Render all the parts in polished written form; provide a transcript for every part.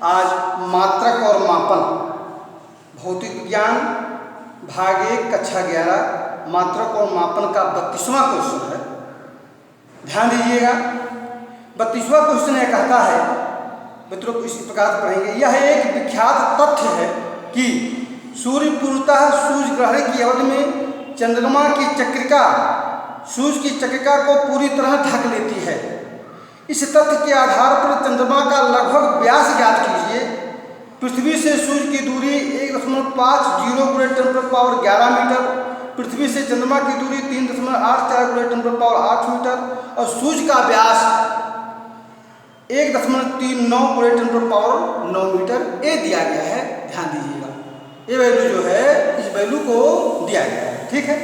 आज मात्रक और मापन भौतिक विज्ञान भाग 1 कक्षा 11 मात्रक और मापन का 32वां क्वेश्चन है। ध्यान दीजिएगा। 32वां क्वेश्चन यह कहता है, मित्रों को इस प्रकार पढ़ेंगे। यह एक विख्यात तथ्य है कि सूर्य पूर्णतः सूर्य ग्रहण की अवधि में चंद्रमा की चक्रिका सूर्य की चक्रिका को पूरी तरह ढक लेती है। इस तथ्य के आधार पर चंद्रमा का लगभग व्यास ज्ञात कीजिए। पृथ्वी से सूर्य की दूरी 1.50 × 10⁻11 मीटर, पृथ्वी से चंद्रमा की दूरी 3.84 × 10⁻8 मीटर और सूर्य का व्यास 1.39 × 10⁻9 मीटर ये दिया गया है। ध्यान दीजिएगा, ये वैल्यू जो है इस वैल्यू को दिया गया है। ठीक है,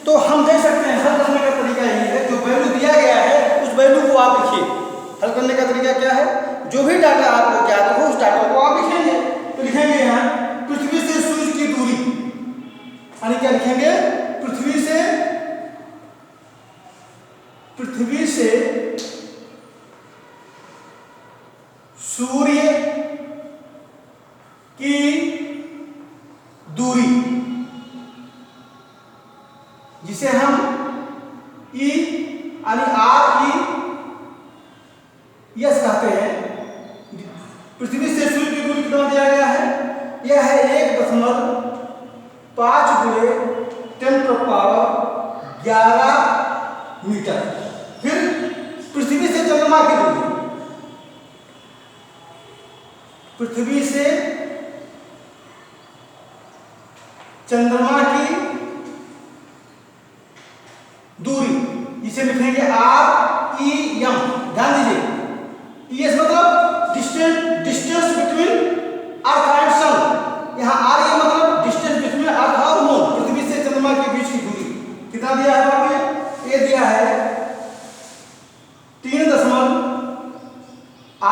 तो हम देख सकते हैं हल करने का तरीका यही है। जो वैल्यू दिया गया है उस वैल्यू को आप लिखिए। हल करने का तरीका क्या है? जो भी डाटा आपको ज्ञात हो उस डाटा को आप लिखेंगे। तो लिखेंगे यहाँ पृथ्वी से सूर्य की दूरी, यानी क्या लिखेंगे? पृथ्वी से सूर्य की दूरी, जिसे हम ई यानी RES कहते हैं। पृथ्वी से सूर्य की दूरी कितना दिया गया है? यह है 1.5 × 10⁻11 मीटर। फिर पृथ्वी से चंद्रमा की दूरी, पृथ्वी से चंद्रमा की दूरी, इसे लिखेंगे REM। ध्यान दीजिए, ES मतलब डिस्टेंस बिटवीन अर्थ एंड सन। यहाँ REM मतलब डिस्टेंस बिटवीन अर्थ और मून, पृथ्वी से चंद्रमा के बीच की दूरी। कितना दिया है आपने? ये दिया है 3.84 ×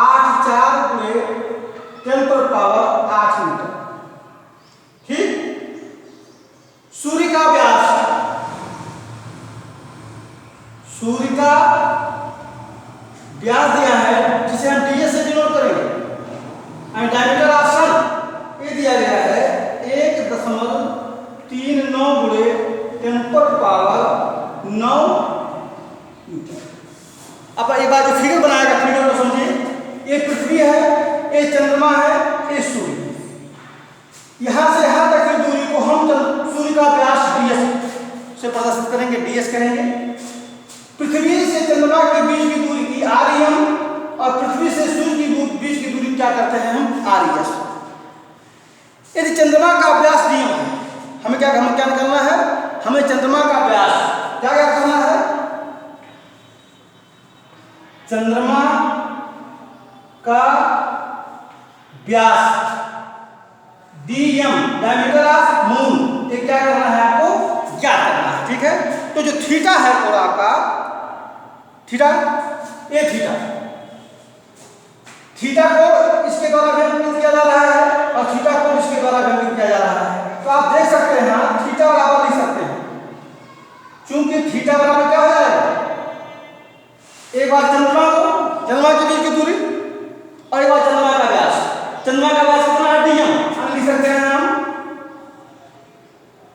10⁻8 मीटर। ठीक। सूर्य का व्यास, सूर्य का व्यास दिया है जिसे हम ds से डिनोट करेंगे। एंड डायमीटर ऑफ सन ये दिया गया है 1.39 × 10⁻9 मीटर। अब एक बार जो फिगर बनाएगा, फिगर को समझिए। ये पृथ्वी है, ये चंद्रमा है, ये सूर्य। यहां से यहां तक की दूरी को हम सूर्य का व्यास ds से प्रदर्शित करेंगे, ds करेंगे। पृथ्वी से चंद्रमा के बीच की दूरी की REM और पृथ्वी से सूर्य की बीच की दूरी क्या करते हैं हम? RES। यदि चंद्रमा का व्यास DM है, हमें क्या करना है? हमें चंद्रमा का व्यास क्या करना है? चंद्रमा का व्यास DM, डायमीटर ऑफ मून, ये क्या करना है? आपको ज्ञात करना है। ठीक है, तो जो थीटा है पूरा आपका थीटा, ये थीटा को इसके द्वारा व्यक्त किया जा रहा है और थीटा को इसके द्वारा व्यक्त किया जा रहा है। तो आप देख सकते हैं यहाँ थीटा बराबर लिख सकते हैं, क्योंकि थीटा बराबर क्या हो जाएगा? एक बार चंद्रमा के बीच की दूरी और एक बार चंद्रमा का व्यास। चंद्रमा का व्यास कितना है? DM। हम लिख सकते हैं हम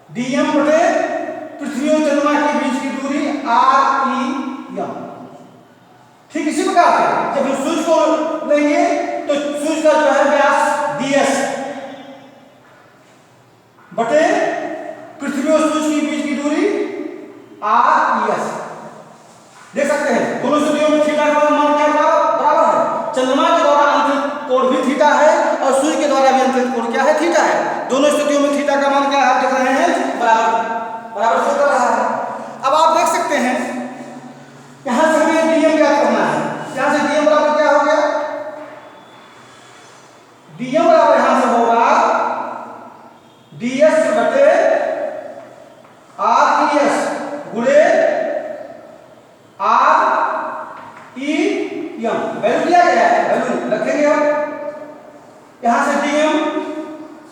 DM बटे पृथ्वी और चंद्रमा के बीच की दूरी REM। ठीक इसी प्रकार से जब हम सूर्य को लेंगे तो सूर्य का जो है व्यास DS बटे पृथ्वी और सूर्य के बीच की दूरी RES। देख सकते हैं दोनों स्थितियों में थीटा का मान क्या बराबर है? चंद्रमा के द्वारा अंतरित कोण भी थीटा है और सूर्य के द्वारा भी अंतरित कोण क्या है? थीटा है। दोनों स्थितियों में थीटा का मान क्या है? आप देख रहे हैं बराबर से कर रहा है। अब आप देख सकते हैं यहां से हमें DM क्या करना है? यहां से DM बराबर क्या हो गया? DM बराबर यहां से होगा DS बटे RES गुणे REM। वैल्यू दिया गया है, वैल्यू रखेंगे हम। यहां से DM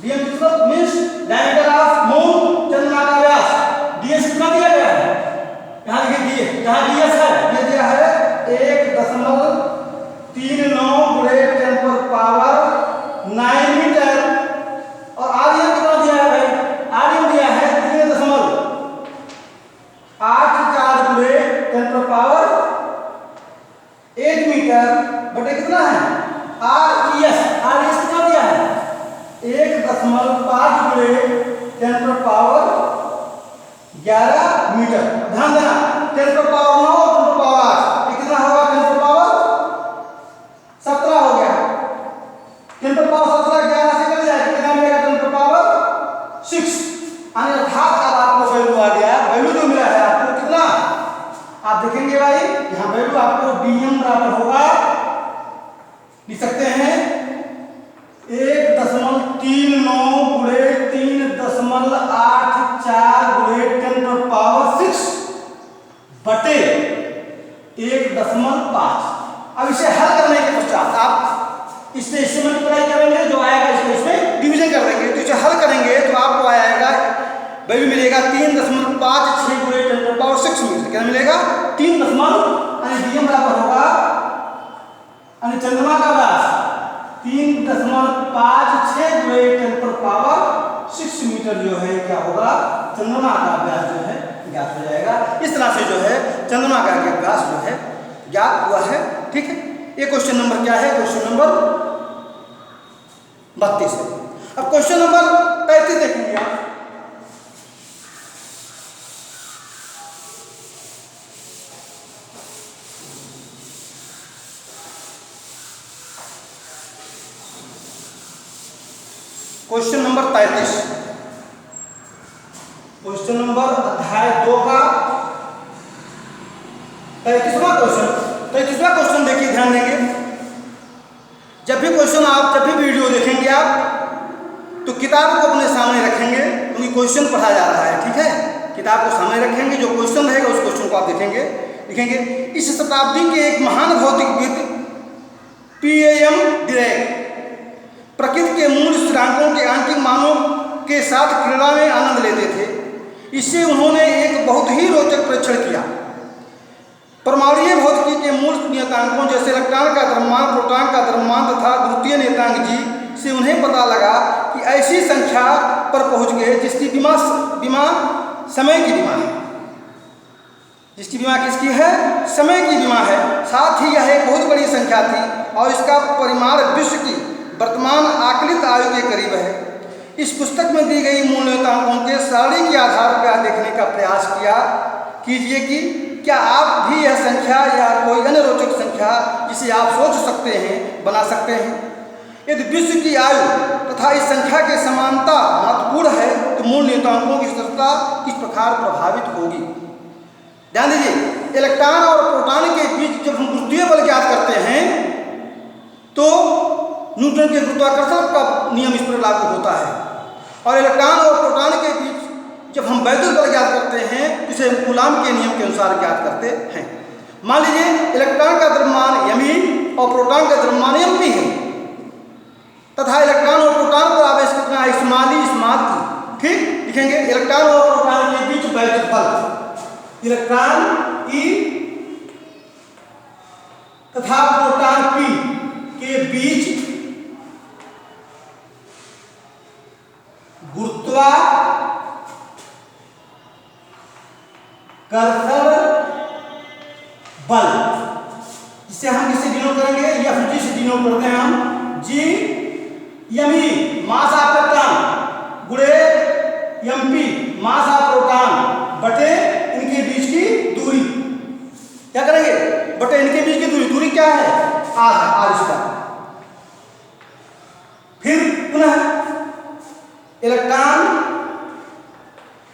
कितना मींस डायमीटर ऑफ मून, चंद्रमा का व्यास। DS कितना दिया गया है? यहां देखिए जहां DS है ये दिया है 1.39 × 10⁻9 RES कितना दिया है 1.5 गुणे 10⁻11 मीटर। ध्यान देना 10⁻9 10⁻8 ये कितना होगा 10⁻17 हो गया। 10⁻17 11 से कट जाएगा कितना मिलेगा 10⁻6 अर्थात अब आपको वैल्यू आ गया। वैल्यू जो मिला है आपको कितना आप देखेंगे भाई यहाँ वैल्यू आपको Dm बराबर होगा लिख सकते हैं 1.39 गुणे 3.84 गुणे 10⁻6 बटे 1.5। अब इसे हल करने के पश्चात आप इससे मल्टीप्लाई करेंगे जो आएगा इसमें डिवीजन कर देंगे तो इसे हल करेंगे तो आपको आएगा वैल्यू मिलेगा 3.56 गुणे 10⁻6 मिलेगा। क्या मिलेगा 3 Dm बराबर होगा चंद्रमा का व्यास 3.56 गुणे 10⁻6 मीटर जो है क्या होगा चंद्रमा का व्यास जो है ज्ञात हो जाएगा। इस तरह से जो है चंद्रमा का व्यास जो है ज्ञात हुआ है। ठीक है ये क्वेश्चन नंबर क्या है क्वेश्चन नंबर 32 है। अब क्वेश्चन नंबर 33 देखेंगे आप। क्वेश्चन नंबर 33 क्वेश्चन नंबर अध्याय 2 का 33वां क्वेश्चन देखिए ध्यान देंगे। जब भी क्वेश्चन आप जब भी वीडियो देखेंगे आप तो किताब को अपने सामने रखेंगे क्योंकि क्वेश्चन पढ़ा जा रहा है। ठीक है किताब को सामने रखेंगे जो क्वेश्चन रहेगा उस क्वेश्चन को आप देखेंगे लिखेंगे। इस शताब्दी के एक महान भौतिकविद P.A.M. डिरैक प्रकृति के मूल स्थिरांकों के आंतरिक मानों के साथ क्रीड़ा में आनंद लेते थे। इससे उन्होंने एक बहुत ही रोचक परीक्षण किया। परमाणुीय भौतिकी के मूल नियतांकों जैसे इलेक्ट्रॉन का द्रव्यमान प्रोटॉन का द्रव्यमान तथा गुरुत्वीय नियतांक G से उन्हें पता लगा कि ऐसी संख्या पर पहुंच गए जिसकी विमा समय की विमा है। जिसकी विमा किसकी है समय की विमा है। साथ ही यह एक बहुत बड़ी संख्या थी और इसका परिमाण विश्व की वर्तमान आकलित आयु के करीब है। इस पुस्तक में दी गई मूल नियतांकों के सारणी के आधार पर देखने का प्रयास कीजिए कि क्या आप भी यह संख्या या कोई अन्य रोचक संख्या जिसे आप सोच सकते हैं बना सकते हैं। यदि विश्व की आयु तथा इस संख्या की समानता महत्वपूर्ण है तो मूल नियतांकों की स्थिरता किस प्रकार प्रभावित होगी। ध्यान दीजिए इलेक्ट्रॉन और प्रोटॉन के बीच जब हम गुरुत्वीय बल ज्ञात करते हैं तो न्यूटन के गुरुत्वाकर्षण का नियम इस पर लागू होता है और इलेक्ट्रॉन और प्रोटॉन के बीच जब हम वैद्युत बल ज्ञात करते हैं इसे कूलाम के नियम के अनुसार ज्ञात करते हैं। मान लीजिए इलेक्ट्रॉन का द्रव्यमान me और प्रोटॉन का द्रव्यमान mp है तथा इलेक्ट्रॉन और प्रोटॉन पर आवेश कितना है स्मॉल e ठीक लिखेंगे। इलेक्ट्रॉन और प्रोटॉन के बीच वैद्युत बल इलेक्ट्रॉन E तथा प्रोटॉन P के बीच गुरुत्वाकर्षण बल जिसे हम किससे डिनोट करेंगे Fg से डिनोट करते हैं हम G me mass of electron गुणे mp मास ऑफ प्रोटॉन बटे इनके बीच की दूरी। क्या करेंगे बटे इनके बीच की दूरी क्या है r स्क्वायर। फिर पुनः इलेक्ट्रॉन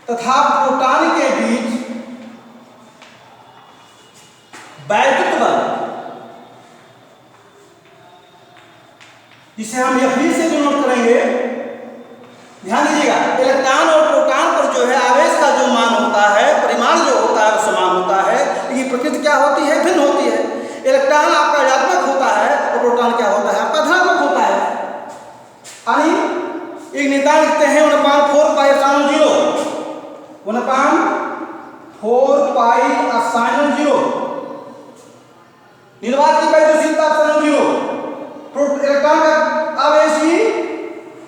तथा प्रोटॉन के बीच वैद्युत बल जिसे हम Fg से डिनोट करेंगे। ध्यान दीजिएगा इलेक्ट्रॉन और प्रोटॉन पर जो है आवेश का जो मान होता है परिमाण जो होता है समान होता है लेकिन प्रकृति क्या होती है भिन्न होती है। इलेक्ट्रॉन आपका ऋणात्मक होता है और प्रोटॉन क्या होता है आपका धनात्मक होता है। यानी एक नियतांक लिखते हैं 1/4πε0 1/4πε0 निर्वात की गतिशीलता ε0 इलेक्ट्रॉन का आवेश भी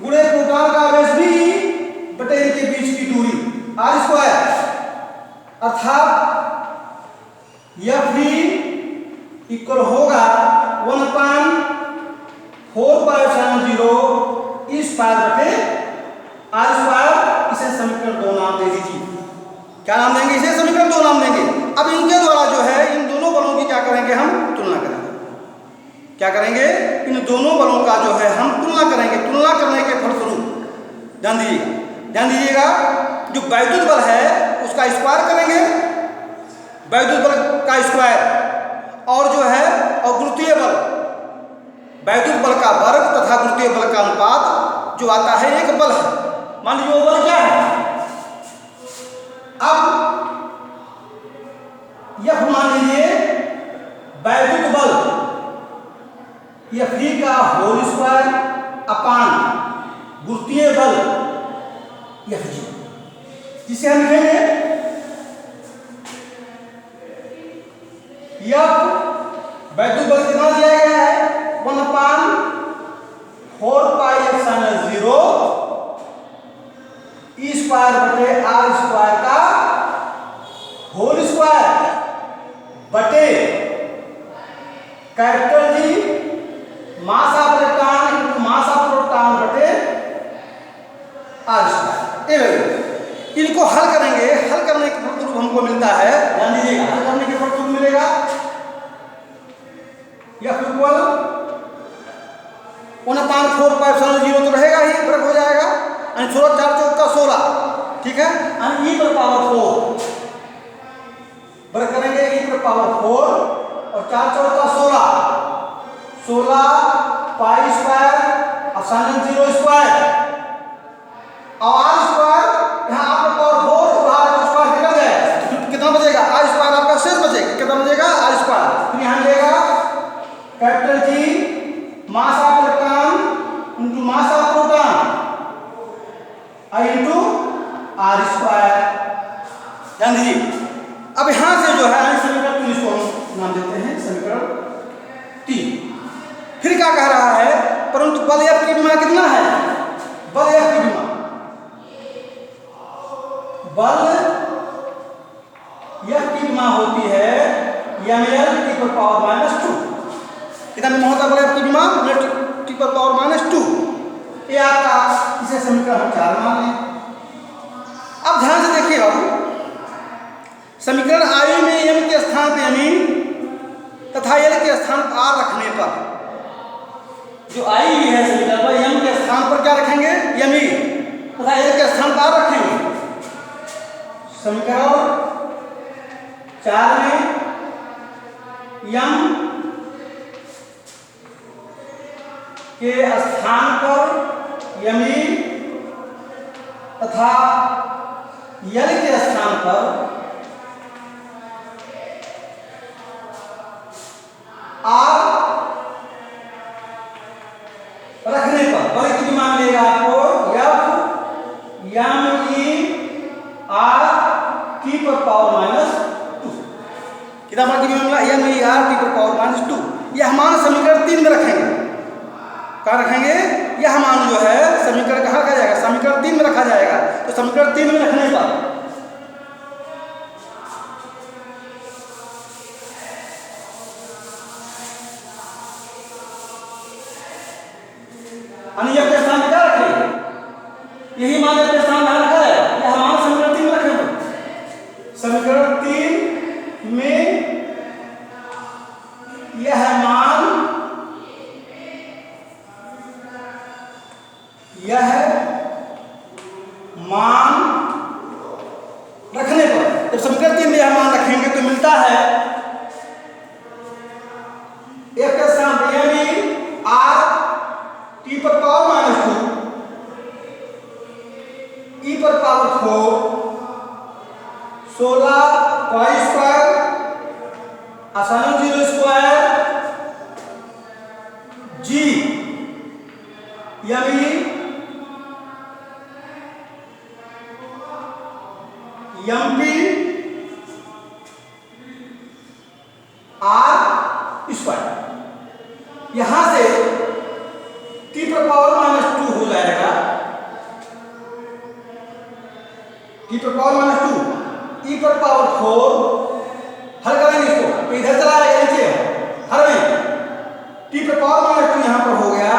गुणे प्रोटॉन का आवेश भी बटे इनके बीच की दूरी r स्क्वायर अर्थात F भी इक्वल होगा 1/4 4π/0 ई स्क्वायर बटे आर स्क्वायर। इसे समीकरण 2 नाम दे दीजिए। क्या नाम देंगे? इसे समीकरण 2 नाम देंगे। अब इनके द्वारा जो है इन दोनों बलों की क्या करेंगे? हम तुलना करेंगे। क्या करेंगे? इन दोनों बलों का जो है हम तुलना करेंगे। तुलना करने के फलस्वरूप ध्यान दीजिएगा, जो वैद्युत बल है उसका स्क्वायर करेंगे, वैद्युत बल का स्क्वायर, और जो है और गुरुत्वीय बल, वैद्युत बल का वर्ग तथा गुरुत्वीय बल का अनुपात जो आता है एक बल है। मान लीजिए वो बल क्या है? अब यह मान लीजिए वैद्युत बल F का होल स्क्वायर अपान गुरुत्वीय बल Fg, जिसे हम लिखेंगे वैद्युत बल कितना दिया गया है? 1/4πε0 ई स्क्वायर बटे आर स्क्वायर का होल स्क्वायर बटे capital G mass of electron into mass of proton बटे आर स्क्वायर। इनको हल करेंगे। हल करने के फलस्वरूप हमको मिलता है, ध्यान दीजिएगा, हल करने के फलस्वरूप मिलेगा F इक्वल 1/4πε0 तो रहेगा ही, वर्ग हो जाएगा, 16 4 14 16, ठीक है, e पर पावर 4 वर्ग करेंगे, e पर पावर 4 और 4 14 16 पाई स्क्वायर अपसाइलन 0 स्क्वायर और आर स्क्वायर, यहाँ आप पावर 4 और आर स्क्वायर निकल जाए तो कितना बचेगा? आर स्क्वायर आपका शेष बचेगा। कितना बचेगा? R square. फिर यहाँ मिलेगा capital G mass of electron into mass of proton into R square. ध्यान दीजिए। अब यहां से जो है समीकरण 3 इसको नाम देते हैं समीकरण 3। फिर क्या कह रहा है? परंतु बल F की विमा कितना है? बल F की विमा, बल F की विमा होती है ml t पर पावर -2। कितना में होता है बल F की विमा? t पर पावर -2। ये आपका, इसे समीकरण हम 4 मान लें। अब ध्यान से देखिए बाबू, समीकरण I में m के स्थान पे m तथा l के स्थान पर r रखने पर, जो I है समीकरण पर m के स्थान पर क्या रखेंगे? m तथा l के स्थान पर r रखेंगे। समीकरण 4 में m के स्थान पर m तथा l के स्थान पर r रखने पर बल की विमा मिलेगा आपको F m e r t पर पावर -2। कितना बल की विमा मिला? m e r t पर पावर -2। यह मान समीकरण 3 में रखेंगे। कहाँ रखेंगे? यह मान जो है समीकरण कहाँ रखा जाएगा? समीकरण 3 में रखा जाएगा। तो समीकरण 3 में रखने पर F के स्थान पर क्या रखेंगे? यही मान F के स्थान पर रखा जाएगा। यह मान समीकरण 3 में रखेंगे। समीकरण 3 में यह मान रखने पर, जब समीकरण 3 में यह मान रखेंगे तो मिलता है F के स्थान पर m r t पर पावर -2 e पर power 4 16 pi square epsilon 0 square g m mp r square. यहां से t पर पावर -2 हो जाएगा, t पर पावर -2 e पर पावर 4। हल करेंगे इसको, इधर चला जाएगा नीचे हर में t पर पावर -2 यहां पर हो गया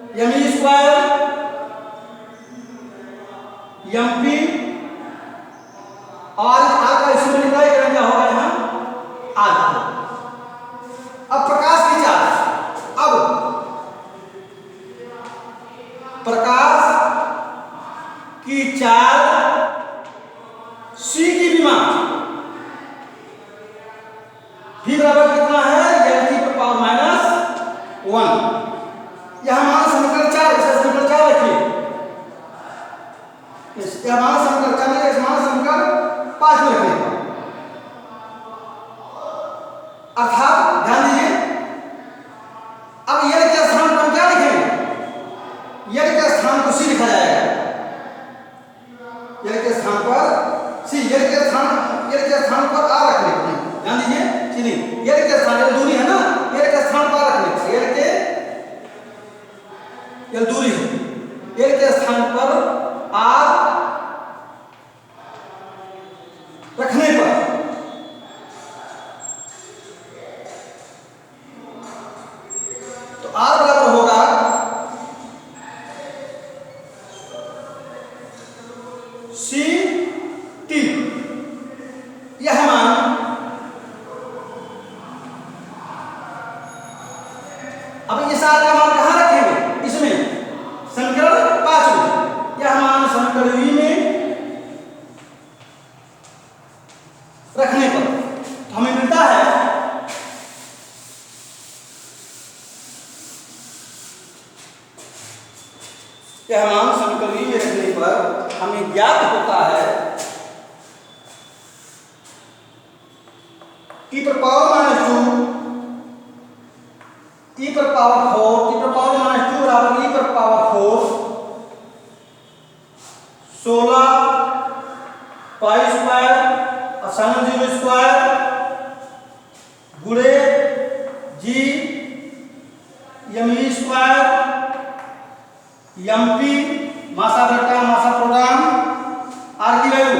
M E square M P और आर का इसमें मल्टीप्लाई करें क्या होगा यहाँ आर। अब प्रकाश की चाल, अब प्रकाश की चाल सी की विमा भी बराबर कितना है एल की पावर -1। यह हमारा समीकरण 4, इसे समीकरण 4 रखिए। यह हमारा समीकरण 4 है, हमारा समीकरण 5 में रखिए। अर्थात ध्यान दीजिए, अब यल के स्थान पर क्या लिखेंगे? यल के स्थान को सी लिखा जाएगा। यल के स्थान पर सी, यल के स्थान पर आर रखने को, ध्यान दीजिए, चलिए यल के स्थान, यल दूरी है ना, यल के स्थान पर रखने को, यल दूरी है, यल के स्थान पर आर रखने पर तो आर बराबर होगा सी टी। यह मान अब इस आर का मान कहां रखेंगे? इसमें समीकरण 5 में। यह मान समीकरण वी में रखने पर तो हमें मिलता है यह मान समीकरण वी में रखने पर हमें ज्ञात होता है e पर पावर -2 e पर पावर 4 e पर पावर -2 बराबर e पर power 4 16 pi square epsilon 0 square गुणे G M E square M P मासा इलेक्ट्रॉन मासा प्रोटॉन। आर की वैल्यू,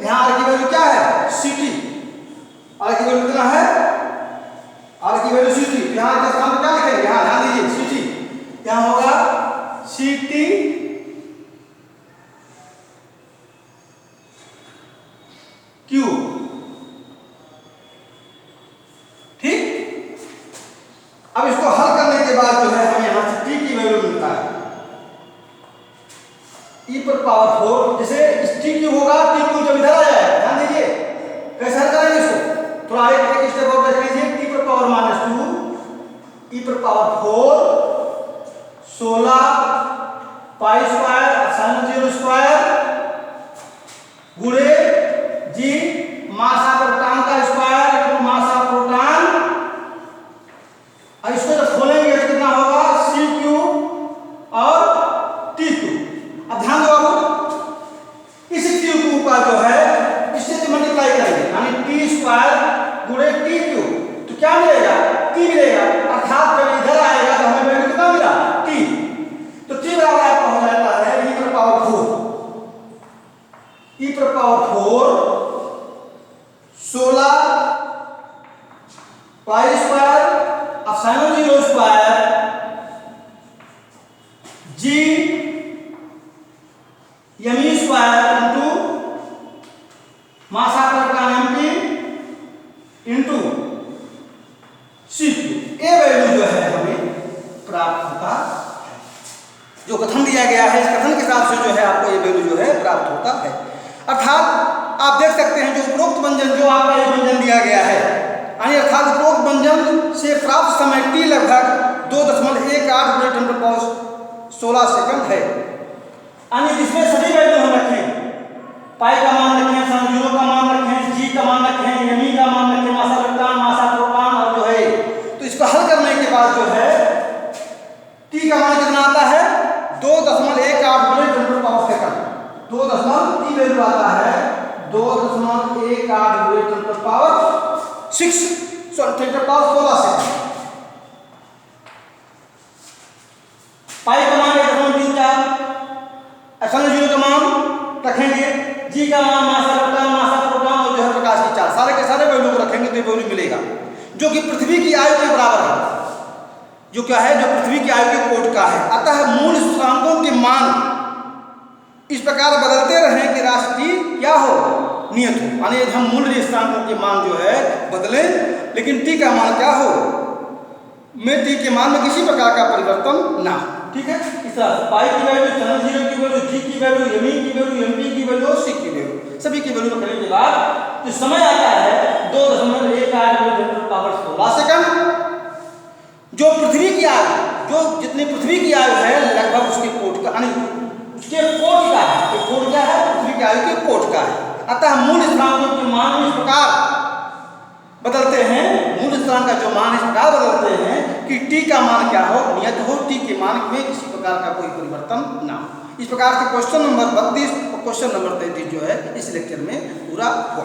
यहाँ आर की वैल्यू क्या है? C T. आर की वैल्यू कितना है? आर की वैल्यू सी टी। यहाँ के स्थान पर क्या लिखेंगे? यहाँ ध्यान दीजिए, सी टी यहाँ होगा सी टी क्यू। ठीक, अब इसको हल करने के बाद जो है हमें यहाँ से टी की वैल्यू मिलता है e पर पावर 4। जैसे टी क्यू होगा, टी क्यू जब इधर आ जाएगा, ध्यान दीजिए कैसे हल करेंगे इसको, थोड़ा एक स्टेप और देख लीजिए। टी पर पावर -2 e पर power 4 16 pi square epsilon 0 square गुणे जी मासा प्रोटॉन का स्क्वायर इंटू मासा प्रोटॉन। अब इसको जब खोलेंगे तो कितना होगा? सी क्यू और टी क्यू। अब ध्यान दो, इस क्यू क्यू का जो है इससे जो मल्टीप्लाई करेंगे यानी टी स्क्वायर गुणे टी क्यू तो क्या मिलेगा? टी मिलेगा। अर्थात जब इधर आएगा तो हमें वैल्यू कितना मिला? टी। तो टी बराबर आपका हो जाता है e पर पावर 4 e पर power 4 16 pi square epsilon 0 square G M E square into मासा proton M P into C Q. ये वैल्यू जो है हमें प्राप्त होता है। जो कथन दिया गया है, इस कथन के हिसाब से जो है आपको ये वैल्यू जो है प्राप्त होता है। अर्थात आप देख सकते हैं जो उपरोक्त व्यंजन जो आपका ये व्यंजन दिया गया है, यानी अर्थात उपरोक्त व्यंजन से प्राप्त समय t लगभग 2.18 × 10⁻16 सेकंड है। यानी जिसमें सभी वैल्यू हम रखें, पाई का मान रखें, सन 0 का मान रखें, जी का मान रखें, एम ई का मान रखें, मासा इलेक्ट्रॉन मासा प्रोटॉन और जो है तो इसको हल करने के बाद जो है टी का मान कितना आता है? 2.18 × 10⁻⁴ सेकंड। 2 वैल्यू आता है 2.18 × 10⁻6 सेकंड। पाई का मान 1.34, अपसाइलन 0 का मान रखेंगे, जी का मान मासा इलेक्ट्रॉन मासा प्रोटॉन और जो है प्रकाश की चाल, सारे के सारे वैल्यू को रखेंगे तो ये वैल्यू मिलेगा जो कि पृथ्वी की आयु के बराबर है। जो क्या है? जो पृथ्वी की आयु के कोट का है। अतः इस प्रकार बदलते रहें कि राशि टी क्या हो, नियत हो, यानी यदि हम मूल स्थिरांकों के मान जो है बदलें लेकिन टी का मान क्या हो, में टी के मान में किसी प्रकार का परिवर्तन ना हो। ठीक है, इस तरह पाई की वैल्यू, चरण जीरो की वैल्यू, जी की वैल्यू, एम की वैल्यू, एम पी की वैल्यू और सी की वैल्यू, सभी की वैल्यू रखने के बाद जो समय आता है 2.18 सेकंड। जो पृथ्वी की आयु, जो जितनी पृथ्वी की आयु है लगभग उसके कोट का, यानी उसके कोट का है, ये कोट क्या है, पृथ्वी की आयु के कोट का है। अतः मूल स्थिरांकों के मान इस प्रकार बदलते हैं, मूल स्थिरांक का जो मान इस प्रकार बदलते हैं कि टी का मान क्या हो, नियत हो, टी के मान में किसी प्रकार का कोई परिवर्तन ना हो। इस प्रकार से क्वेश्चन नंबर 32 और क्वेश्चन नंबर 33 जो है इस लेक्चर में पूरा हुआ।